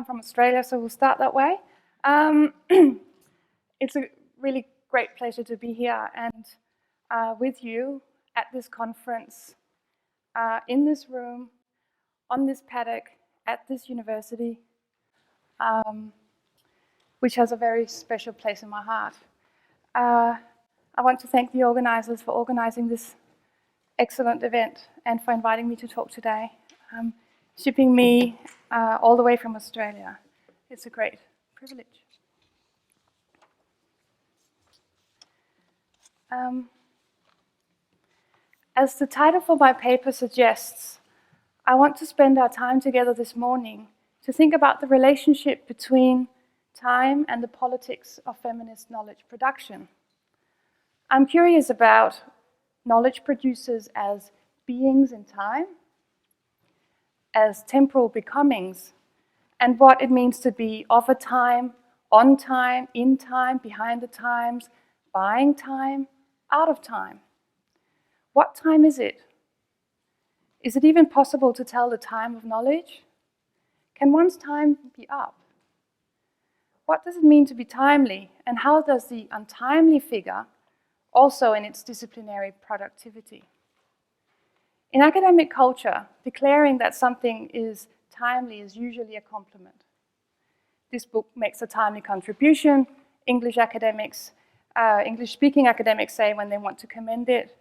from Australia, so we'll start that way. It's a really great pleasure to be here and with you at this conference, in this room, on this paddock, at this university, which has a very special place in my heart. I want to thank the organizers for organizing this excellent event and for inviting me to talk today, shipping me all the way from Australia. It's a great privilege. As the title for my paper suggests, I want to spend our time together this morning to think about the relationship between time and the politics of feminist knowledge production. I'm curious about knowledge producers as beings in time, as temporal becomings, and what it means to be of a time, on time, in time, behind the times, buying time, out of time. What time is it? Is it even possible to tell the time of knowledge? Can one's time be up? What does it mean to be timely, and how does the untimely figure also in its disciplinary productivity? In academic culture, declaring that something is timely is usually a compliment. This book makes a timely contribution. English-speaking academics say when they want to commend it.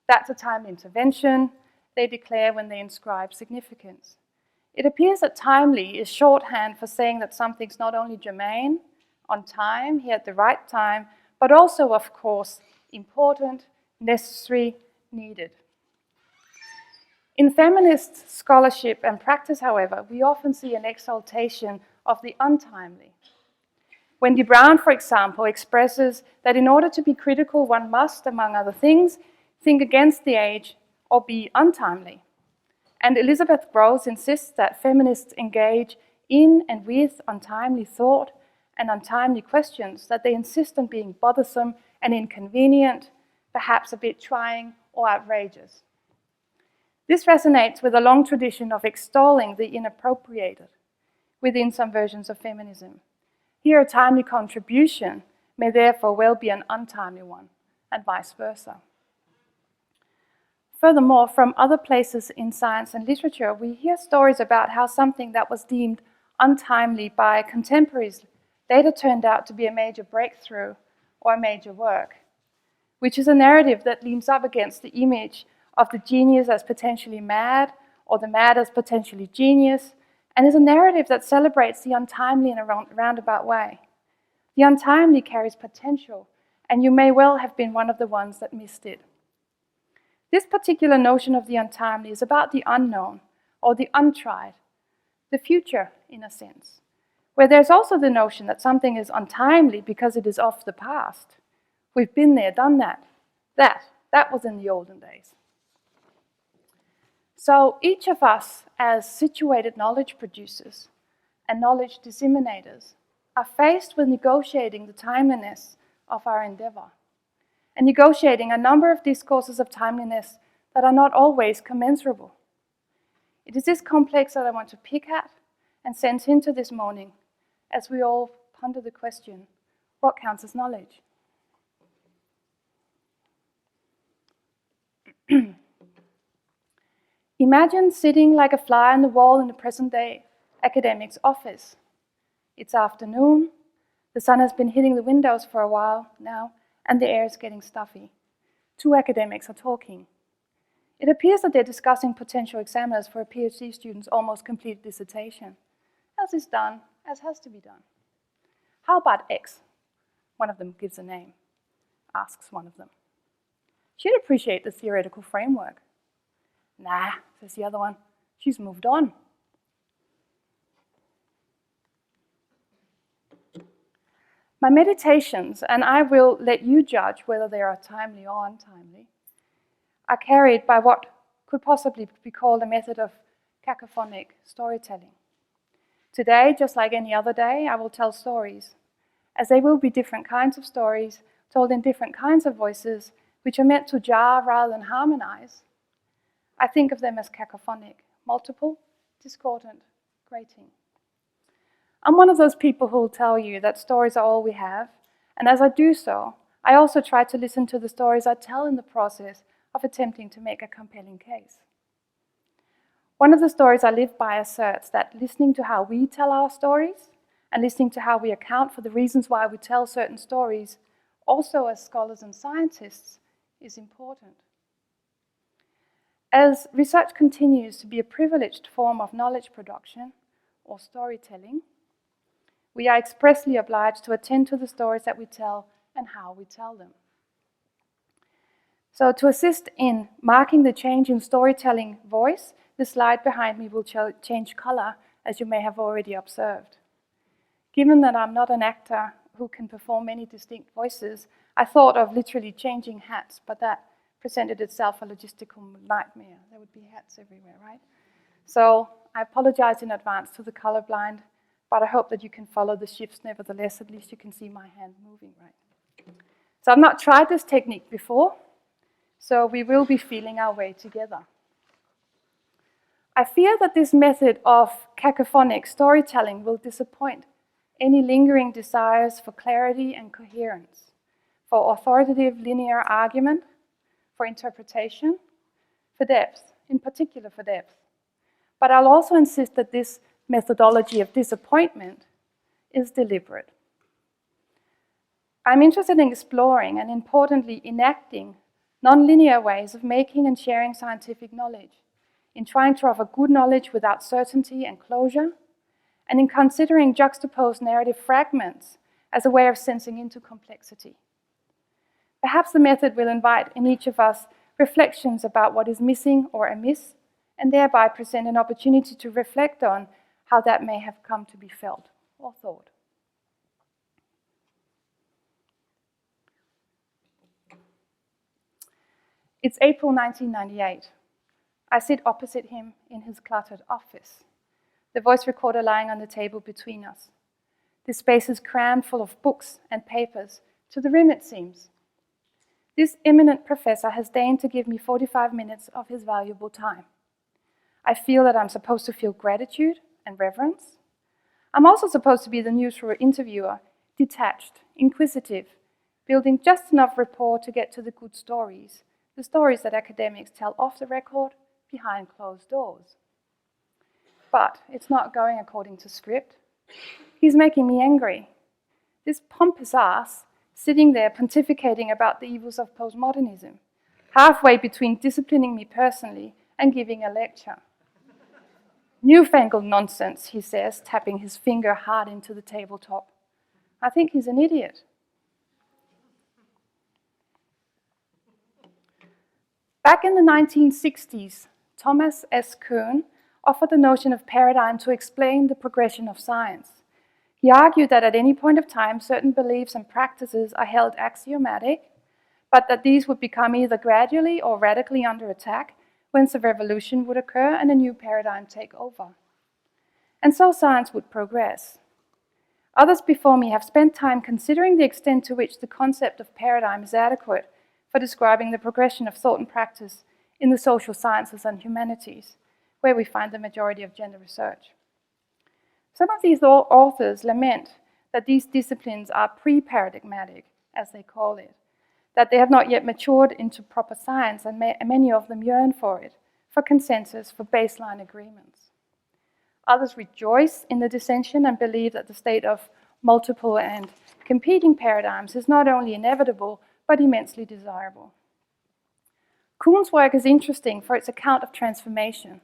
That's a timely intervention, they declare when they inscribe significance. It appears that timely is shorthand for saying that something's not only germane, on time, here at the right time, but also, of course, important, necessary, needed. In feminist scholarship and practice, however, we often see an exaltation of the untimely. Wendy Brown, for example, expresses that in order to be critical, one must, among other things, think against the age or be untimely. And Elizabeth Groves insists that feminists engage in and with untimely thought and untimely questions, that they insist on being bothersome and inconvenient, perhaps a bit trying or outrageous. This resonates with a long tradition of extolling the inappropriated within some versions of feminism. Here, a timely contribution may therefore well be an untimely one, and vice versa. Furthermore, from other places in science and literature, we hear stories about how something that was deemed untimely by contemporaries later turned out to be a major breakthrough or a major work, which is a narrative that leans up against the image of the genius as potentially mad or the mad as potentially genius, and is a narrative that celebrates the untimely in a roundabout way. The untimely carries potential, and you may well have been one of the ones that missed it. This particular notion of the untimely is about the unknown, or the untried, the future, in a sense, where there's also the notion that something is untimely because it is of the past. We've been there, done that. That was in the olden days. So each of us, as situated knowledge producers and knowledge disseminators, are faced with negotiating the timeliness of our endeavor, and negotiating a number of discourses of timeliness that are not always commensurable. It is this complex that I want to pick at and send into this morning as we all ponder the question, what counts as knowledge? Imagine sitting like a fly on the wall in the present-day academic's office. It's afternoon, the sun has been hitting the windows for a while now, and the air is getting stuffy. Two academics are talking. It appears that they're discussing potential examiners for a PhD student's almost complete dissertation, as is done, as has to be done. How about X? One of them gives a name, asks one of them. She'd appreciate the theoretical framework. Nah, says the other one, she's moved on. My meditations, and I will let you judge whether they are timely or untimely, are carried by what could possibly be called a method of cacophonic storytelling. Today, just like any other day, I will tell stories, as they will be different kinds of stories told in different kinds of voices, which are meant to jar rather than harmonize. I think of them as cacophonic, multiple, discordant, grating. I'm one of those people who will tell you that stories are all we have, and as I do so, I also try to listen to the stories I tell in the process of attempting to make a compelling case. One of the stories I live by asserts that listening to how we tell our stories and listening to how we account for the reasons why we tell certain stories, also as scholars and scientists, is important. As research continues to be a privileged form of knowledge production, or storytelling, we are expressly obliged to attend to the stories that we tell and how we tell them. So to assist in marking the change in storytelling voice, the slide behind me will change color, as you may have already observed. Given that I'm not an actor who can perform many distinct voices, I thought of literally changing hats, but that presented itself a logistical nightmare. There would be hats everywhere, right? So I apologize in advance to the colorblind, but I hope that you can follow the shifts nevertheless. At least you can see my hand moving, right? So I've not tried this technique before, so we will be feeling our way together. I fear that this method of cacophonic storytelling will disappoint any lingering desires for clarity and coherence, for authoritative linear argument, for interpretation, for depth, in particular for depth. But I'll also insist that this methodology of disappointment is deliberate. I'm interested in exploring and, importantly, enacting nonlinear ways of making and sharing scientific knowledge, in trying to offer good knowledge without certainty and closure, and in considering juxtaposed narrative fragments as a way of sensing into complexity. Perhaps the method will invite in each of us reflections about what is missing or amiss, and thereby present an opportunity to reflect on how that may have come to be felt or thought. It's April 1998. I sit opposite him in his cluttered office, the voice recorder lying on the table between us. This space is crammed full of books and papers, to the rim it seems. This eminent professor has deigned to give me 45 minutes of his valuable time. I feel that I'm supposed to feel gratitude and reverence. I'm also supposed to be the neutral interviewer, detached, inquisitive, building just enough rapport to get to the good stories, the stories that academics tell off the record, behind closed doors. But it's not going according to script. He's making me angry. This pompous ass sitting there pontificating about the evils of postmodernism, halfway between disciplining me personally and giving a lecture. Newfangled nonsense, he says, tapping his finger hard into the tabletop. I think he's an idiot. Back in the 1960s, Thomas S. Kuhn offered the notion of paradigm to explain the progression of science. He argued that at any point of time, certain beliefs and practices are held axiomatic, but that these would become either gradually or radically under attack, whence a revolution would occur and a new paradigm take over. And so science would progress. Others before me have spent time considering the extent to which the concept of paradigm is adequate for describing the progression of thought and practice in the social sciences and humanities, where we find the majority of gender research. Some of these authors lament that these disciplines are pre-paradigmatic, as they call it, that they have not yet matured into proper science, and many of them yearn for it, for consensus, for baseline agreements. Others rejoice in the dissension and believe that the state of multiple and competing paradigms is not only inevitable, but immensely desirable. Kuhn's work is interesting for its account of transformation.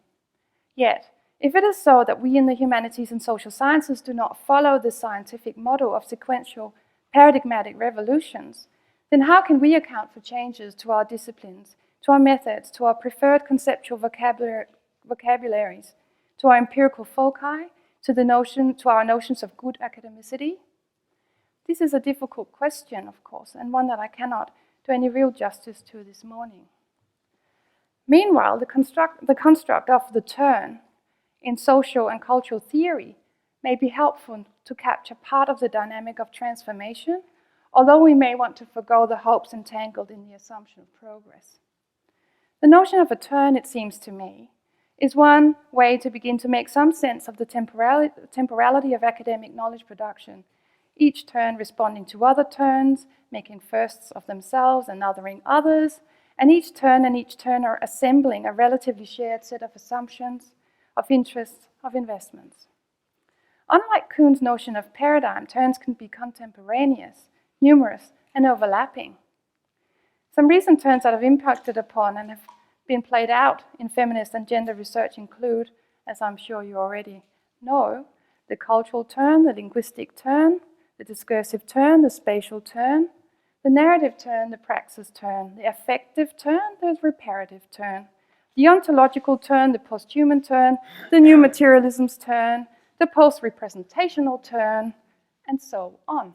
Yet, if it is so that we in the humanities and social sciences do not follow the scientific model of sequential paradigmatic revolutions, then how can we account for changes to our disciplines, to our methods, to our preferred conceptual vocabularies, to our empirical foci, to our notions of good academicity? This is a difficult question, of course, and one that I cannot do any real justice to this morning. Meanwhile, the construct of the turn in social and cultural theory may be helpful to capture part of the dynamic of transformation, although we may want to forgo the hopes entangled in the assumption of progress. The notion of a turn, it seems to me, is one way to begin to make some sense of the temporality of academic knowledge production, each turn responding to other turns, making firsts of themselves and othering others, and each turn and each turner assembling a relatively shared set of assumptions, of interests, of investments. Unlike Kuhn's notion of paradigm, turns can be contemporaneous, numerous, and overlapping. Some recent turns that have impacted upon and have been played out in feminist and gender research include, as I'm sure you already know, the cultural turn, the linguistic turn, the discursive turn, the spatial turn, the narrative turn, the praxis turn, the affective turn, the reparative turn, the ontological turn, the post-human turn, the new materialism's turn, the post-representational turn, and so on.